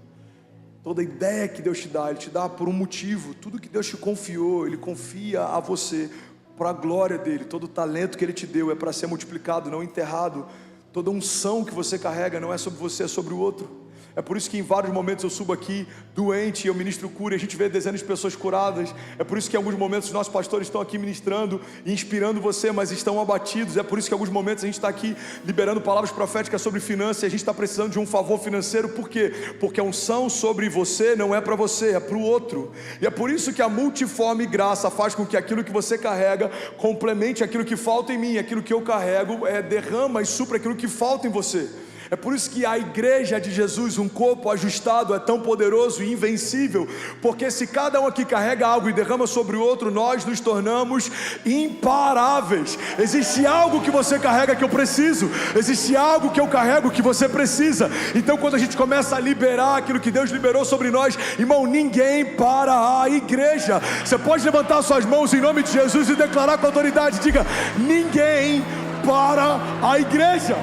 Toda ideia que Deus te dá, Ele te dá por um motivo. Tudo que Deus te confiou, Ele confia a você para a glória dEle. Todo o talento que Ele te deu é para ser multiplicado, não enterrado. Toda unção que você carrega não é sobre você, é sobre o outro. É por isso que em vários momentos eu subo aqui doente, eu ministro cura, e a gente vê dezenas de pessoas curadas. É por isso que em alguns momentos os nossos pastores estão aqui ministrando e inspirando você, mas estão abatidos. É por isso que em alguns momentos a gente está aqui liberando palavras proféticas sobre finanças, e a gente está precisando de um favor financeiro. Por quê? Porque a unção sobre você não é para você, é para o outro. E é por isso que a multiforme graça faz com que aquilo que você carrega complemente aquilo que falta em mim. Aquilo que eu carrego derrama e supra aquilo que falta em você. É por isso que a igreja de Jesus, um corpo ajustado, é tão poderoso e invencível, porque se cada um aqui carrega algo e derrama sobre o outro, nós nos tornamos imparáveis. Existe algo que você carrega que eu preciso, existe algo que eu carrego que você precisa. Então quando a gente começa a liberar aquilo que Deus liberou sobre nós, irmão, ninguém para a igreja. Você pode levantar suas mãos em nome de Jesus e declarar com autoridade, diga: ninguém para a igreja.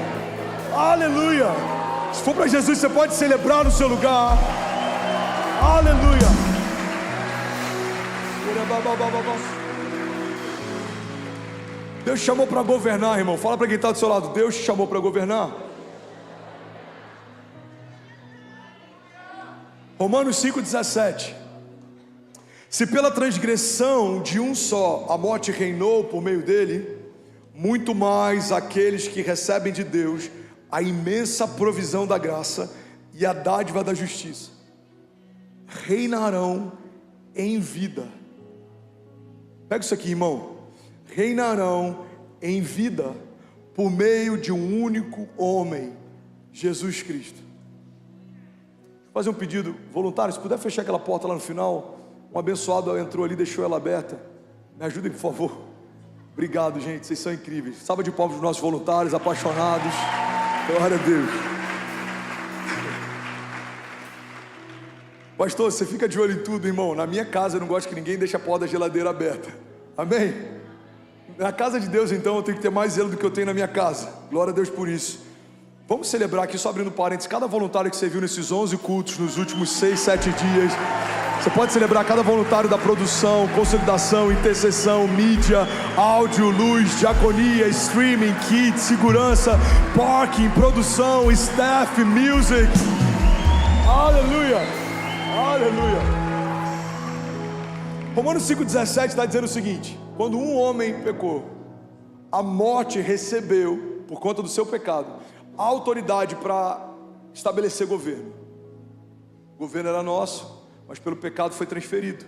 Aleluia. Se for para Jesus, você pode celebrar no seu lugar. Aleluia. Deus te chamou para governar, irmão. Fala para quem está do seu lado: Deus te chamou para governar. Romanos 5,17. Se pela transgressão de um só a morte reinou por meio dele, muito mais aqueles que recebem de Deus a imensa provisão da graça e a dádiva da justiça reinarão em vida. Pega isso aqui, irmão. Reinarão em vida por meio de um único homem, Jesus Cristo. Vou fazer um pedido voluntário. Se puder fechar aquela porta lá no final. Um abençoado entrou ali, deixou ela aberta. Me ajudem, por favor. Obrigado, gente, vocês são incríveis. Salva de palmas para os nossos voluntários apaixonados. Glória a Deus. Pastor, você fica de olho em tudo, irmão. Na minha casa eu não gosto que ninguém deixe a porta da geladeira aberta. Amém? Na casa de Deus, então, eu tenho que ter mais zelo do que eu tenho na minha casa. Glória a Deus por isso. Vamos celebrar aqui, só abrindo parênteses, cada voluntário que você viu nesses 11 cultos, nos últimos 6, 7 dias. Você pode celebrar cada voluntário da produção, consolidação, intercessão, mídia, áudio, luz, diaconia, streaming, kit, segurança, parking, produção, staff, music. Aleluia, aleluia. Romanos 5,17 está dizendo o seguinte: quando um homem pecou, a morte recebeu, por conta do seu pecado, a autoridade para estabelecer governo. O governo era nosso, mas pelo pecado foi transferido.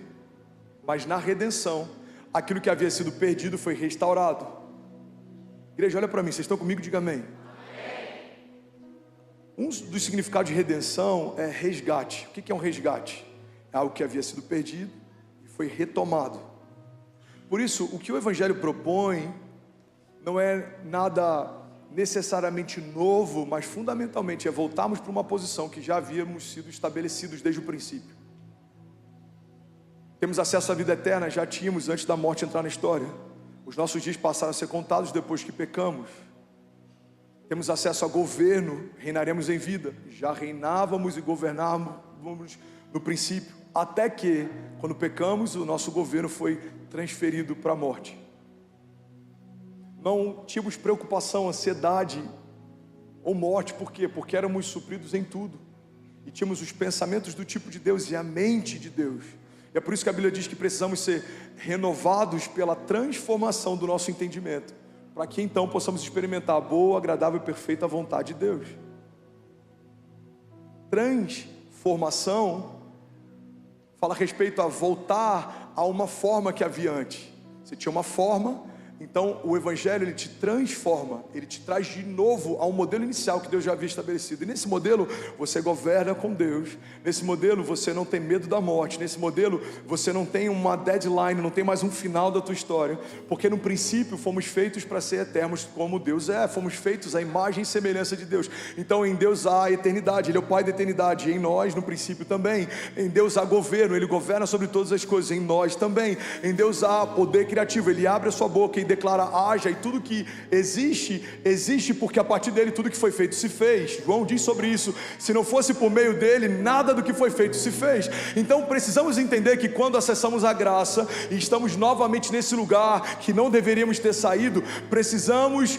Mas na redenção, aquilo que havia sido perdido foi restaurado. Igreja, olha para mim, vocês estão comigo? Diga amém. Um dos significados de redenção é resgate. O que é um resgate? É algo que havia sido perdido e foi retomado. Por isso, o que o Evangelho propõe não é nada necessariamente novo, mas fundamentalmente é voltarmos para uma posição que já havíamos sido estabelecidos desde o princípio. Temos acesso à vida eterna, já tínhamos antes da morte entrar na história. Os nossos dias passaram a ser contados depois que pecamos. Temos acesso a governo, reinaremos em vida. Já reinávamos e governávamos no princípio, até que, quando pecamos, o nosso governo foi transferido para a morte. Não tínhamos preocupação, ansiedade ou morte. Por quê? Porque éramos supridos em tudo. E tínhamos os pensamentos do tipo de Deus e a mente de Deus. E é por isso que a Bíblia diz que precisamos ser renovados pela transformação do nosso entendimento, para que então possamos experimentar a boa, agradável e perfeita vontade de Deus. Transformação fala a respeito a voltar a uma forma que havia antes. Você tinha uma forma, então o Evangelho ele te transforma, ele te traz de novo ao modelo inicial que Deus já havia estabelecido. E nesse modelo você governa com Deus, nesse modelo você não tem medo da morte, nesse modelo você não tem uma deadline, não tem mais um final da tua história, porque no princípio fomos feitos para ser eternos como Deus é, fomos feitos à imagem e semelhança de Deus. Então em Deus há eternidade, Ele é o Pai da eternidade, e em nós no princípio também. Em Deus há governo, Ele governa sobre todas as coisas, em nós também. Em Deus há poder criativo, Ele abre a sua boca e declara haja, e tudo que existe, existe porque a partir dele tudo que foi feito se fez. João diz sobre isso: se não fosse por meio dele, nada do que foi feito se fez. Então precisamos entender que quando acessamos a graça e estamos novamente nesse lugar que não deveríamos ter saído, precisamos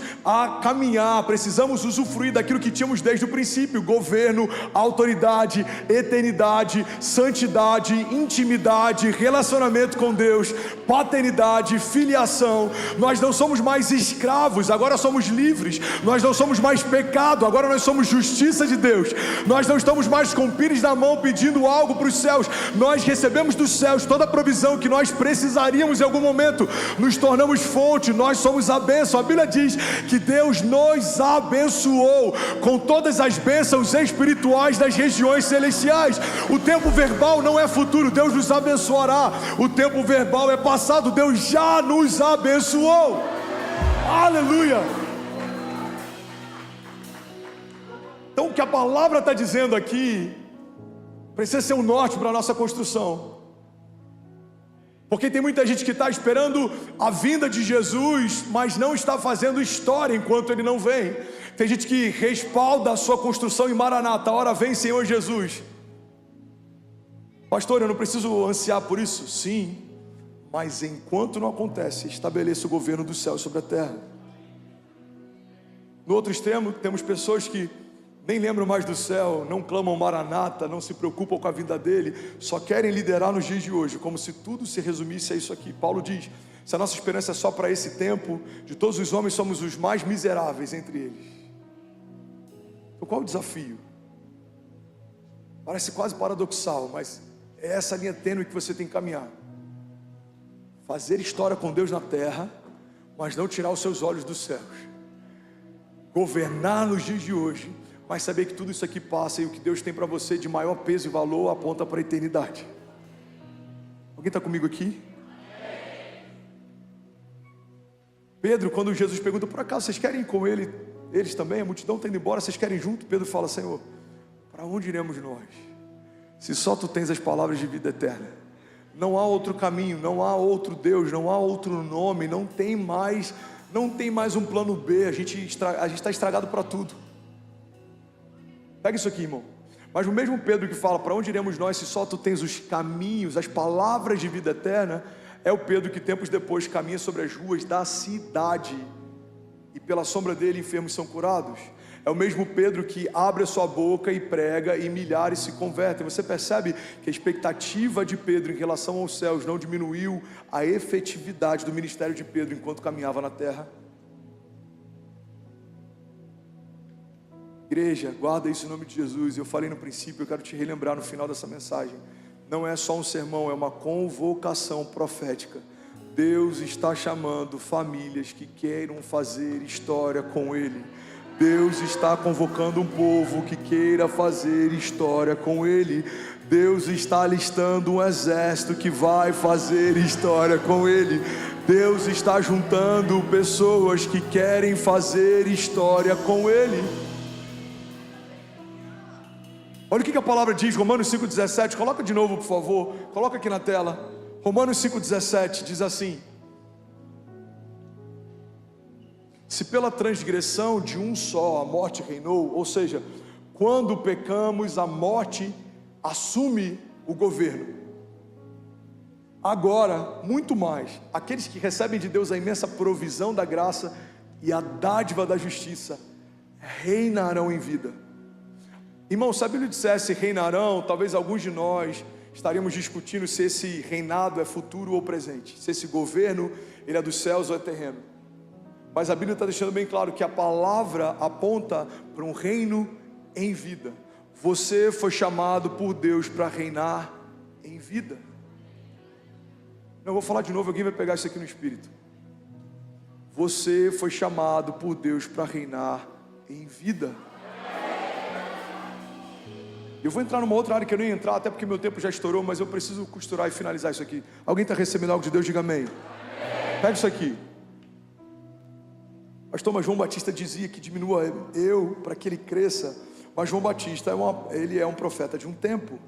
caminhar, precisamos usufruir daquilo que tínhamos desde o princípio: governo, autoridade, eternidade, santidade, intimidade, relacionamento com Deus, paternidade, filiação. Nós não somos mais escravos, agora somos livres. Nós não somos mais pecado, agora nós somos justiça de Deus. Nós não estamos mais com pires na mão pedindo algo para os céus. Nós recebemos dos céus toda a provisão que nós precisaríamos em algum momento. Nos tornamos fonte, nós somos a bênção. A Bíblia diz que Deus nos abençoou com todas as bênçãos espirituais das regiões celestiais. O tempo verbal não é futuro, Deus nos abençoará. O tempo verbal é passado, Deus já nos abençoou. Aleluia! Então o que a palavra está dizendo aqui precisa ser um norte para a nossa construção, porque tem muita gente que está esperando a vinda de Jesus, mas não está fazendo história enquanto Ele não vem. Tem gente que respalda a sua construção em Maranata: ora vem Senhor Jesus. Pastor, eu não preciso ansiar por isso? Sim, mas enquanto não acontece, estabeleça o governo do céu sobre a terra. No outro extremo, temos pessoas que nem lembram mais do céu, não clamam Maranata, não se preocupam com a vinda dele, só querem liderar nos dias de hoje, como se tudo se resumisse a isso aqui. Paulo diz: se a nossa esperança é só para esse tempo, de todos os homens somos os mais miseráveis entre eles. Então qual o desafio? Parece quase paradoxal, mas é essa linha tênue que você tem que caminhar. Fazer história com Deus na terra, mas não tirar os seus olhos dos céus. Governar nos dias de hoje, mas saber que tudo isso aqui passa, e o que Deus tem para você de maior peso e valor aponta para a eternidade. Alguém está comigo aqui? Pedro, quando Jesus pergunta: por acaso vocês querem ir com eles também? A multidão está indo embora, vocês querem ir junto? Pedro fala: Senhor, para onde iremos nós, se só Tu tens as palavras de vida eterna? Não há outro caminho, não há outro Deus, não há outro nome, não tem mais um plano B. A gente está estragado para tudo. Pega isso aqui, irmão. Mas o mesmo Pedro que fala, para onde iremos nós se só tu tens os caminhos, as palavras de vida eterna, é o Pedro que tempos depois caminha sobre as ruas da cidade, e pela sombra dele enfermos são curados. É o mesmo Pedro que abre a sua boca e prega, e milhares se convertem. Você percebe que a expectativa de Pedro em relação aos céus não diminuiu a efetividade do ministério de Pedro enquanto caminhava na terra? Igreja, guarda isso em nome de Jesus. Eu falei no princípio, eu quero te relembrar no final dessa mensagem. Não é só um sermão, é uma convocação profética. Deus está chamando famílias que queiram fazer história com Ele. Deus está convocando um povo que queira fazer história com Ele. Deus está alistando um exército que vai fazer história com Ele. Deus está juntando pessoas que querem fazer história com Ele. Olha o que a palavra diz, Romanos 5,17, coloca de novo por favor, coloca aqui na tela. Romanos 5,17 diz assim: se pela transgressão de um só a morte reinou, ou seja, quando pecamos a morte assume o governo, agora, muito mais, aqueles que recebem de Deus a imensa provisão da graça e a dádiva da justiça, reinarão em vida. Irmão, se a Bíblia dissesse reinarão, talvez alguns de nós estaríamos discutindo se esse reinado é futuro ou presente, se esse governo ele é dos céus ou é terreno. Mas a Bíblia está deixando bem claro que a palavra aponta para um reino em vida. Você foi chamado por Deus para reinar em vida. Eu vou falar de novo, alguém vai pegar isso aqui no espírito. Você foi chamado por Deus para reinar em vida. Eu vou entrar numa outra área que eu nem ia entrar, até porque meu tempo já estourou, mas eu preciso costurar e finalizar isso aqui. Alguém está recebendo algo de Deus? Diga amém. Pega isso aqui. Pastor, João Batista dizia que diminua eu para que ele cresça. Mas João Batista ele é um profeta de um tempo.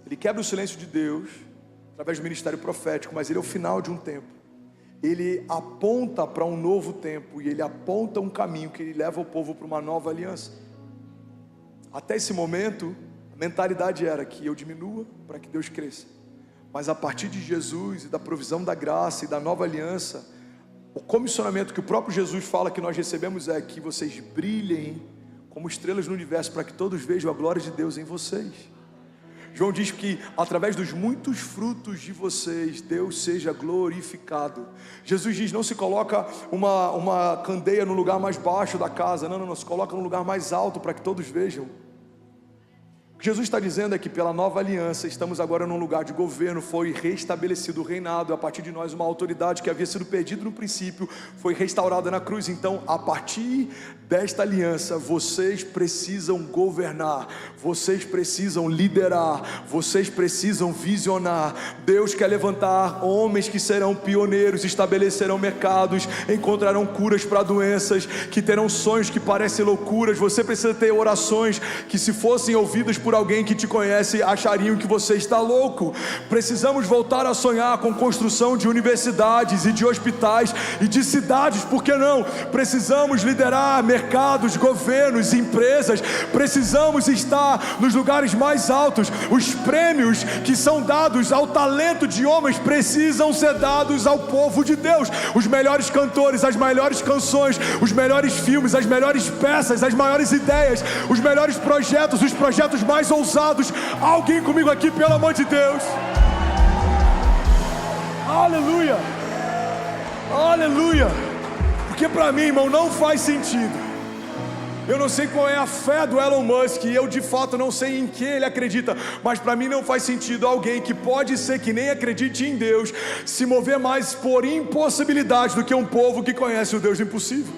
Ele quebra o silêncio de Deus através do ministério profético, mas ele é o final de um tempo. Ele aponta para um novo tempo e ele aponta um caminho que ele leva o povo para uma nova aliança. Até esse momento, a mentalidade era que eu diminua para que Deus cresça. Mas a partir de Jesus e da provisão da graça e da nova aliança, o comissionamento que o próprio Jesus fala que nós recebemos é que vocês brilhem como estrelas no universo, para que todos vejam a glória de Deus em vocês. João diz que através dos muitos frutos de vocês, Deus seja glorificado. Jesus diz, não se coloca uma candeia no lugar mais baixo da casa, não, se coloca no lugar mais alto para que todos vejam. O que Jesus está dizendo é que pela nova aliança, estamos agora num lugar de governo, foi restabelecido o reinado, a partir de nós uma autoridade que havia sido perdida no princípio, foi restaurada na cruz. Então a partir desta aliança, vocês precisam governar, vocês precisam liderar, vocês precisam visionar. Deus quer levantar homens que serão pioneiros, estabelecerão mercados, encontrarão curas para doenças, que terão sonhos que parecem loucuras. Você precisa ter orações que, se fossem ouvidas por alguém que te conhece, achariam que você está louco. Precisamos voltar a sonhar com construção de universidades e de hospitais e de cidades, por que não? Precisamos liderar mercados, governos, empresas. Precisamos estar nos lugares mais altos. Os prêmios que são dados ao talento de homens precisam ser dados ao povo de Deus. Os melhores cantores, as melhores canções, os melhores filmes, as melhores peças, as maiores ideias, os melhores projetos, os projetos mais ousados. Alguém comigo aqui, pelo amor de Deus. Aleluia, aleluia. Porque para mim, irmão, não faz sentido. Eu não sei qual é a fé do Elon Musk, e eu de fato não sei em que ele acredita, mas para mim não faz sentido alguém que pode ser que nem acredite em Deus se mover mais por impossibilidade do que um povo que conhece o Deus do impossível.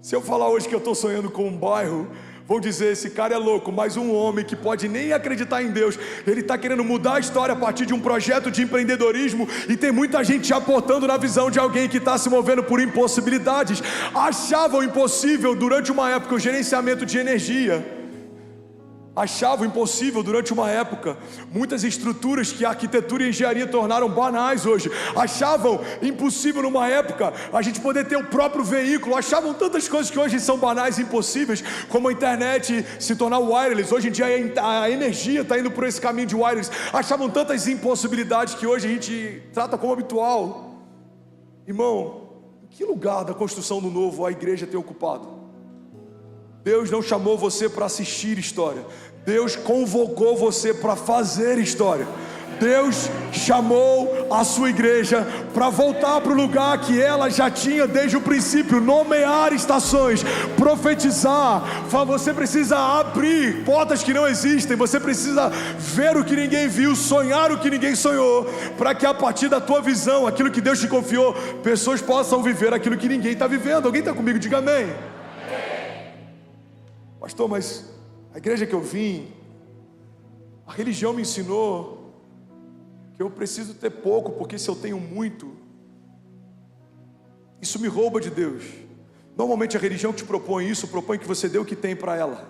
Se eu falar hoje que eu estou sonhando com um bairro, vão dizer, esse cara é louco. Mas um homem que pode nem acreditar em Deus, ele está querendo mudar a história a partir de um projeto de empreendedorismo, e tem muita gente já aportando na visão de alguém que está se movendo por impossibilidades. Achavam impossível durante uma época o gerenciamento de energia. achavam impossível durante uma época. Muitas estruturas que a arquitetura e a engenharia tornaram banais hoje, achavam impossível numa época a gente poder ter o próprio veículo. Achavam tantas coisas que hoje são banais e impossíveis, como a internet se tornar wireless. Hoje em dia a energia está indo por esse caminho de wireless. Achavam tantas impossibilidades que hoje a gente trata como habitual. Irmão, em que lugar da construção do novo a igreja tem ocupado? Deus não chamou você para assistir história. Deus convocou você para fazer história. Deus chamou a sua igreja para voltar para o lugar que ela já tinha desde o princípio. Nomear estações, profetizar. Você precisa abrir portas que não existem. Você precisa ver o que ninguém viu, sonhar o que ninguém sonhou, para que a partir da tua visão, aquilo que Deus te confiou, pessoas possam viver aquilo que ninguém está vivendo. Alguém está comigo? Diga amém. Pastor, mas a igreja que eu vim, a religião me ensinou que eu preciso ter pouco, porque se eu tenho muito, isso me rouba de Deus. Normalmente a religião que te propõe isso, propõe que você dê o que tem para ela.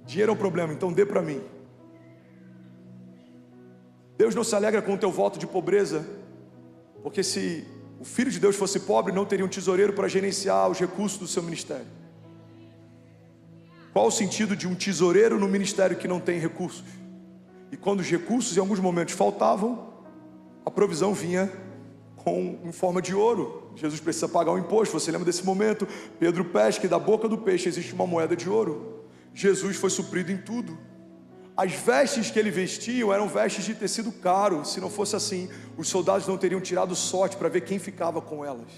Dinheiro é um problema, então dê para mim. Deus não se alegra com o teu voto de pobreza, porque se o Filho de Deus fosse pobre, não teria um tesoureiro para gerenciar os recursos do seu ministério. Qual o sentido de um tesoureiro no ministério que não tem recursos? E quando os recursos em alguns momentos faltavam, a provisão vinha em forma de ouro. Jesus precisa pagar um imposto. Você lembra desse momento? Pedro pesca e da boca do peixe existe uma moeda de ouro. Jesus foi suprido em tudo. As vestes que ele vestia eram vestes de tecido caro. Se não fosse assim, os soldados não teriam tirado sorte para ver quem ficava com elas.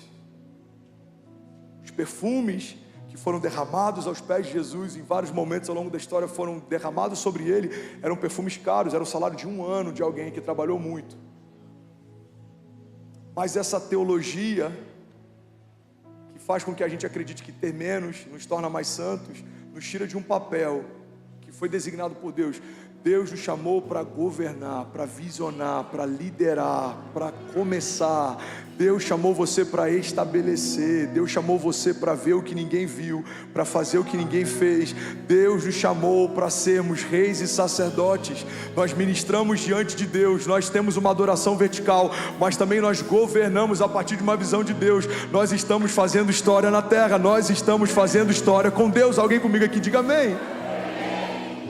Os perfumes que foram derramados aos pés de Jesus em vários momentos ao longo da história, foram derramados sobre ele, eram perfumes caros, era o salário de um ano de alguém que trabalhou muito. Mas essa teologia que faz com que a gente acredite que ter menos nos torna mais santos, nos tira de um papel que foi designado por Deus. Deus nos chamou para governar, para visionar, para liderar, para começar. Deus chamou você para estabelecer. Deus chamou você para ver o que ninguém viu, para fazer o que ninguém fez. Deus nos chamou para sermos reis e sacerdotes. Nós ministramos diante de Deus, nós temos uma adoração vertical, mas também nós governamos a partir de uma visão de Deus. Nós estamos fazendo história na terra, nós estamos fazendo história com Deus. Alguém comigo aqui, diga amém.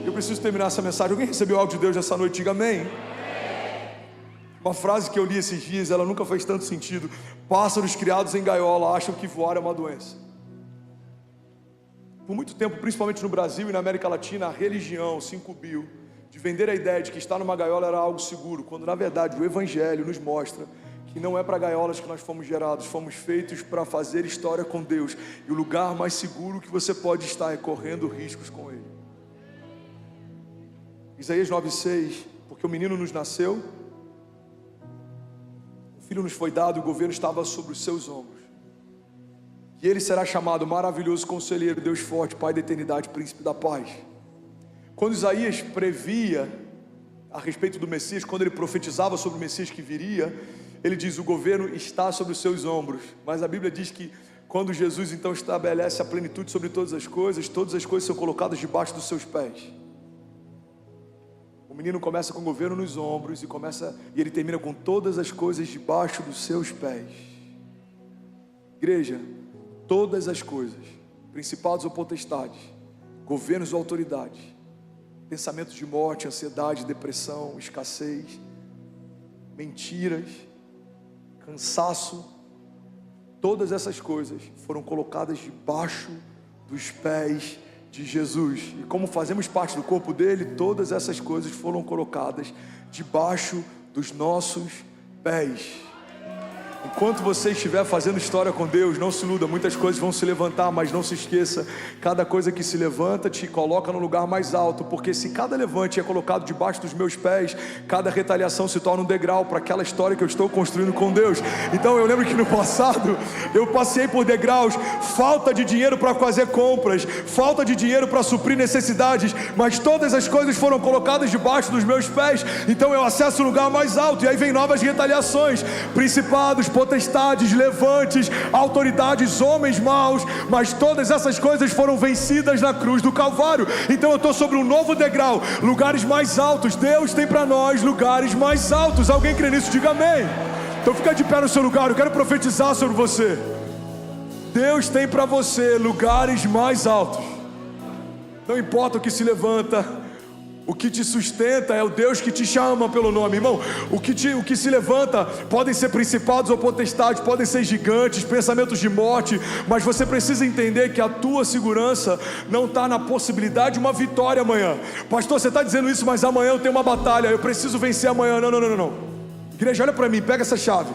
Eu preciso terminar essa mensagem. Alguém recebeu algo de Deus essa noite? Diga amém. Uma frase que eu li esses dias, ela nunca fez tanto sentido. Pássaros criados em gaiola acham que voar é uma doença. Por muito tempo, principalmente no Brasil e na América Latina, a religião se incumbiu de vender a ideia de que estar numa gaiola era algo seguro, quando na verdade o Evangelho nos mostra que não é para gaiolas que nós fomos gerados, fomos feitos para fazer história com Deus. E o lugar mais seguro que você pode estar é correndo riscos com Ele. Isaías 9,6, porque o menino nos nasceu, o filho nos foi dado, e o governo estava sobre os seus ombros. E ele será chamado maravilhoso conselheiro, Deus forte, Pai da eternidade, príncipe da paz. Quando Isaías previa a respeito do Messias, quando ele profetizava sobre o Messias que viria, ele diz: o governo está sobre os seus ombros. Mas a Bíblia diz que quando Jesus então estabelece a plenitude sobre todas as coisas são colocadas debaixo dos seus pés. O menino começa com o governo nos ombros e ele termina com todas as coisas debaixo dos seus pés. Igreja, todas as coisas, principados ou potestades, governos ou autoridades, pensamentos de morte, ansiedade, depressão, escassez, mentiras, cansaço, todas essas coisas foram colocadas debaixo dos pés de Jesus. E como fazemos parte do corpo dele, todas essas coisas foram colocadas debaixo dos nossos pés. Enquanto você estiver fazendo história com Deus, não se iluda, muitas coisas vão se levantar, mas não se esqueça, cada coisa que se levanta te coloca no lugar mais alto, porque se cada levante é colocado debaixo dos meus pés, cada retaliação se torna um degrau para aquela história que eu estou construindo com Deus. Então eu lembro que no passado, eu passei por degraus, falta de dinheiro para fazer compras, falta de dinheiro para suprir necessidades, mas todas as coisas foram colocadas debaixo dos meus pés, então eu acesso o lugar mais alto, e aí vem novas retaliações, principados, potestades, levantes, autoridades, homens maus, mas todas essas coisas foram vencidas na cruz do Calvário. Então eu estou sobre um novo degrau, lugares mais altos. Deus tem para nós lugares mais altos. Alguém crê nisso? Diga amém. Então fica de pé no seu lugar, eu quero profetizar sobre você. Deus tem para você lugares mais altos. Não importa o que se levanta, o que te sustenta é o Deus que te chama pelo nome, irmão. O que se levanta podem ser principados ou potestades, podem ser gigantes, pensamentos de morte, mas você precisa entender que a tua segurança não está na possibilidade de uma vitória amanhã. Pastor, você está dizendo isso, mas amanhã eu tenho uma batalha, eu preciso vencer amanhã. Não. Igreja, olha para mim, pega essa chave.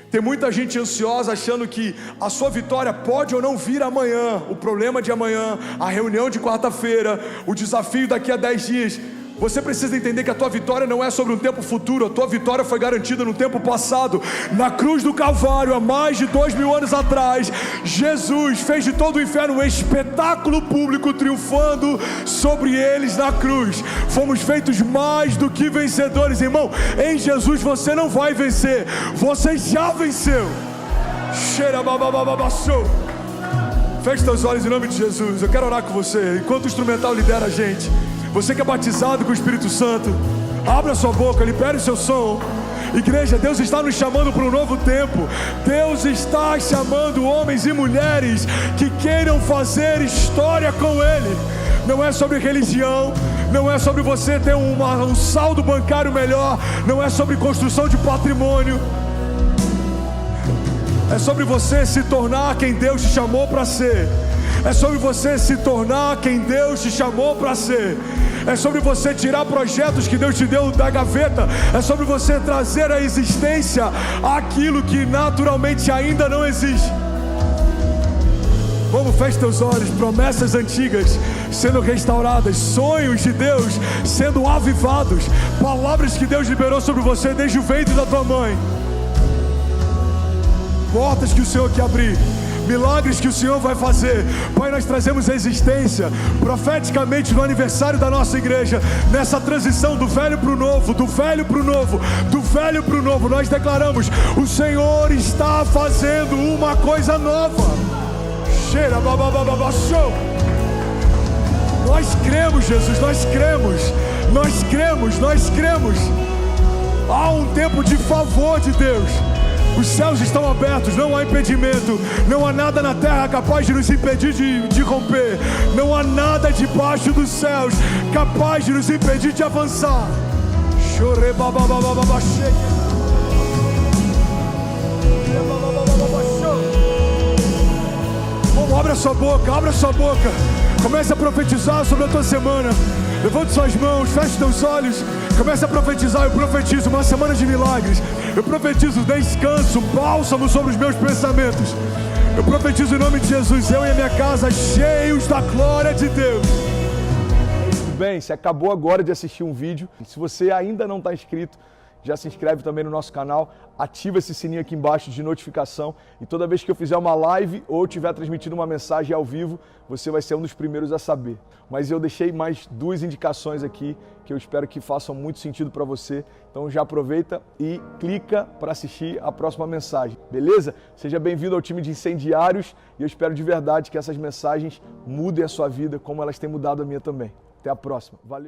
Tem muita gente ansiosa achando que a sua vitória pode ou não vir amanhã. O problema de amanhã, a reunião de quarta-feira, o desafio daqui a 10 dias. Você precisa entender que a tua vitória não é sobre um tempo futuro. A tua vitória foi garantida no tempo passado. Na cruz do Calvário, há mais de 2000 anos atrás, Jesus fez de todo o inferno um espetáculo público, triunfando sobre eles na cruz. Fomos feitos mais do que vencedores, irmão. Em Jesus você não vai vencer, você já venceu. Cheira bababababachou. Feche seus olhos em nome de Jesus. Eu quero orar com você enquanto o instrumental lidera a gente. Você que é batizado com o Espírito Santo, abra sua boca, libere o seu som. Igreja, Deus está nos chamando para um novo tempo. Deus está chamando homens e mulheres que queiram fazer história com Ele. Não é sobre religião, não é sobre você ter um saldo bancário melhor, não é sobre construção de patrimônio. É sobre você se tornar quem Deus te chamou para ser. É sobre você se tornar quem Deus te chamou para ser. É sobre você tirar projetos que Deus te deu da gaveta. É sobre você trazer à existência aquilo que naturalmente ainda não existe. Vamos, feche teus olhos. Promessas antigas sendo restauradas, sonhos de Deus sendo avivados, palavras que Deus liberou sobre você desde o ventre da tua mãe, portas que o Senhor quer abrir, milagres que o Senhor vai fazer. Pai, nós trazemos a existência profeticamente no aniversário da nossa igreja, nessa transição do velho para o novo, do velho para o novo, do velho para o novo. Nós declaramos: o Senhor está fazendo uma coisa nova. Cheira bababababachou. Nós cremos, Jesus, nós cremos, nós cremos, nós cremos. Há um tempo de favor de Deus. Os céus estão abertos, não há impedimento. Não há nada na terra capaz de nos impedir de romper. Não há nada debaixo dos céus capaz de nos impedir de avançar. Vamos, abre a sua boca, abre a sua boca. Comece a profetizar sobre a tua semana. Levante suas mãos, feche teus olhos. Comece a profetizar. Eu profetizo uma semana de milagres. Eu profetizo descanso, bálsamo sobre os meus pensamentos. Eu profetizo em nome de Jesus, eu e a minha casa cheios da glória de Deus. Muito bem, você acabou agora de assistir um vídeo. Se você ainda não está inscrito, já se inscreve também no nosso canal, ativa esse sininho aqui embaixo de notificação e toda vez que eu fizer uma live ou estiver transmitindo uma mensagem ao vivo, você vai ser um dos primeiros a saber. Mas eu deixei mais 2 indicações aqui que eu espero que façam muito sentido para você. Então já aproveita e clica para assistir a próxima mensagem, beleza? Seja bem-vindo ao time de incendiários e eu espero de verdade que essas mensagens mudem a sua vida como elas têm mudado a minha também. Até a próxima. Valeu!